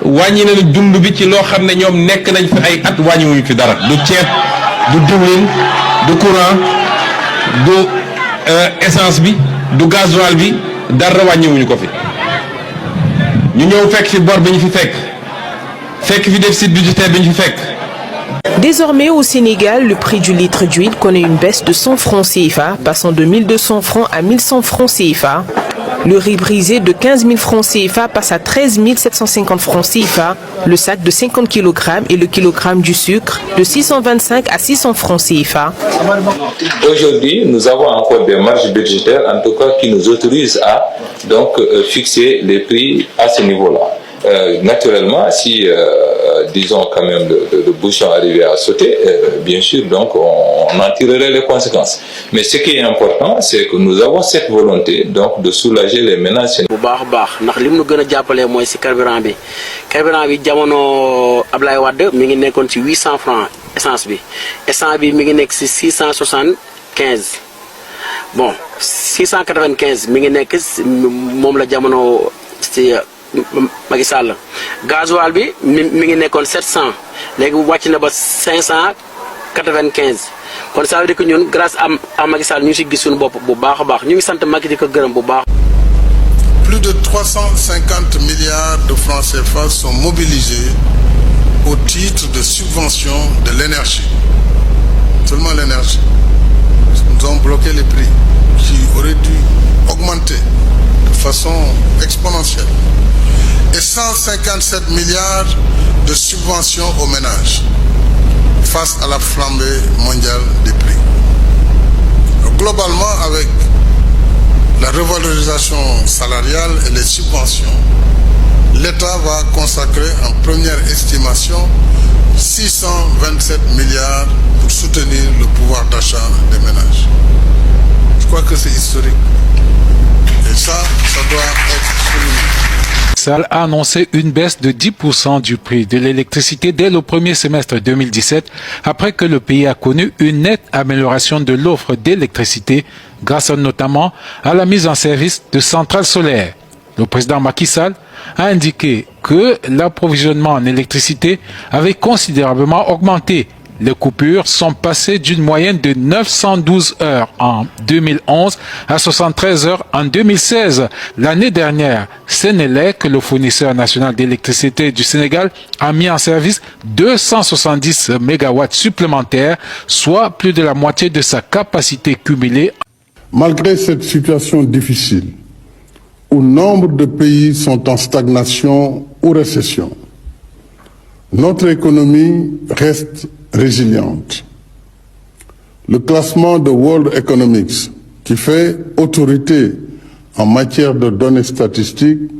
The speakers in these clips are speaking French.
wàññi nañu dund bi ci loo xam ne ñoom nekk nañ fi ay at wàññiwuñu fi dara du ceeb du diwlin du courant du essence bi du gasoil bi dara wàññiwuñu ko fi ñu ñëw fekk fi bor bi ñu fi fekk fi déficit budgétaire bi ñu fi fekk. Désormais au Sénégal, le prix du litre d'huile connaît une baisse de 100 francs CFA, passant de 1200 francs à 1100 francs CFA. Le riz brisé de 15 000 francs CFA passe à 13 750 francs CFA, le sac de 50 kg et le kilogramme du sucre de 625 à 600 francs CFA. Aujourd'hui, nous avons encore des marges budgétaires, en tout cas, qui nous autorisent à fixer les prix à ce niveau-là. Naturellement, si disons quand même le bouchon arrivait à sauter, bien sûr, donc on en tirerait les conséquences. Mais ce qui est important, c'est que nous avons cette volonté donc de soulager les ménages. bu baax baax ndax li mu gën a jàppale mooy si carburant bi jamono Ablaye Wade mi ngi nekkoon ci 800 francs essence bi mi ngi nekk ci 675 bon 695 mi ngi nekk moom la jamono ci Macky Sall gasoil bi mi ngi nekkoon 700 léegi wàcc na ba 595 kon ça veut dire que ñun grâce à Macky Sall ñu ngi si gis suñu bopp bu baax a baax ñu ngi sant Macky di ko gërëm bu baax. Plus de 350 milliards de francs CFA sont mobilisés au titre de subvention de l'énergie. Seulement l'énergie. Nous avons bloqué les prix qui auraient dû augmenter de façon exponentielle. Et 157 milliards de subventions aux ménages face à la flambée mondiale des prix. Donc, globalement, avec la revalorisation salariale et les subventions, l'État va consacrer en première estimation 627 milliards pour soutenir le pouvoir d'achat des ménages. Je crois que c'est historique. Et ça doit être souligné. Sall a annoncé une baisse de 10% du prix de l'électricité dès le premier semestre 2017, après que le pays a connu une nette amélioration de l'offre d'électricité, grâce notamment à la mise en service de centrales solaires. Le président Macky Sall a indiqué que l'approvisionnement en électricité avait considérablement augmenté. Les coupures sont passées d'une moyenne de 912 heures en 2011 à 73 heures en 2016. L'année dernière, Sénélec, le fournisseur national d'électricité du Sénégal, a mis en service 270 mégawatts supplémentaires, soit plus de la moitié de sa capacité cumulée. Malgré cette situation difficile, où nombre de pays sont en stagnation ou récession, notre économie reste résiliente. Le classement de World Economics, qui fait autorité en matière de données statistiques,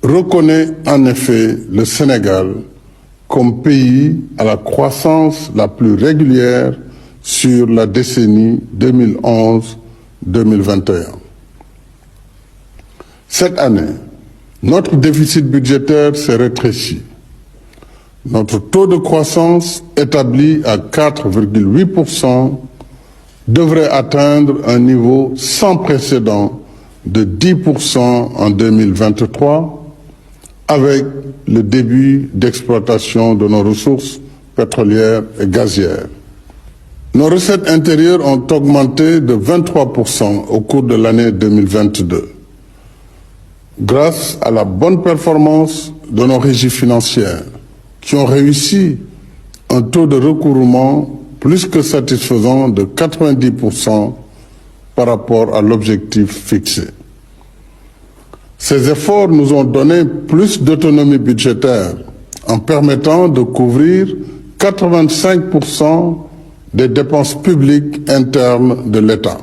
reconnaît en effet le Sénégal comme pays à la croissance la plus régulière sur la décennie 2011-2021. Cette année, notre déficit budgétaire s'est rétréci. Notre taux de croissance, établi à 4,8%, devrait atteindre un niveau sans précédent de 10% en 2023, avec le début d'exploitation de nos ressources pétrolières et gazières. Nos recettes intérieures ont augmenté de 23% au cours de l'année 2022, grâce à la bonne performance de nos régies financières, qui ont réussi un taux de recouvrement plus que satisfaisant de 90% par rapport à l'objectif fixé. Ces efforts nous ont donné plus d'autonomie budgétaire en permettant de couvrir 85% des dépenses publiques internes de l'État.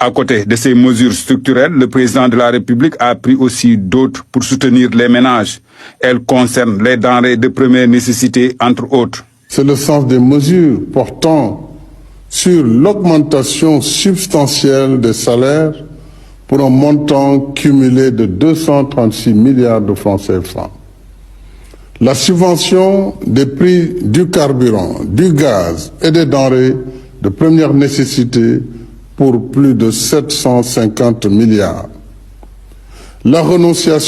À côté de ces mesures structurelles, le président de la République a pris aussi d'autres pour soutenir les ménages. Elles concernent les denrées de première nécessité, entre autres. C'est le sens des mesures portant sur l'augmentation substantielle des salaires pour un montant cumulé de 236 milliards de francs CFA. La subvention des prix du carburant, du gaz et des denrées de première nécessité pour plus de 750 milliards. La renonciation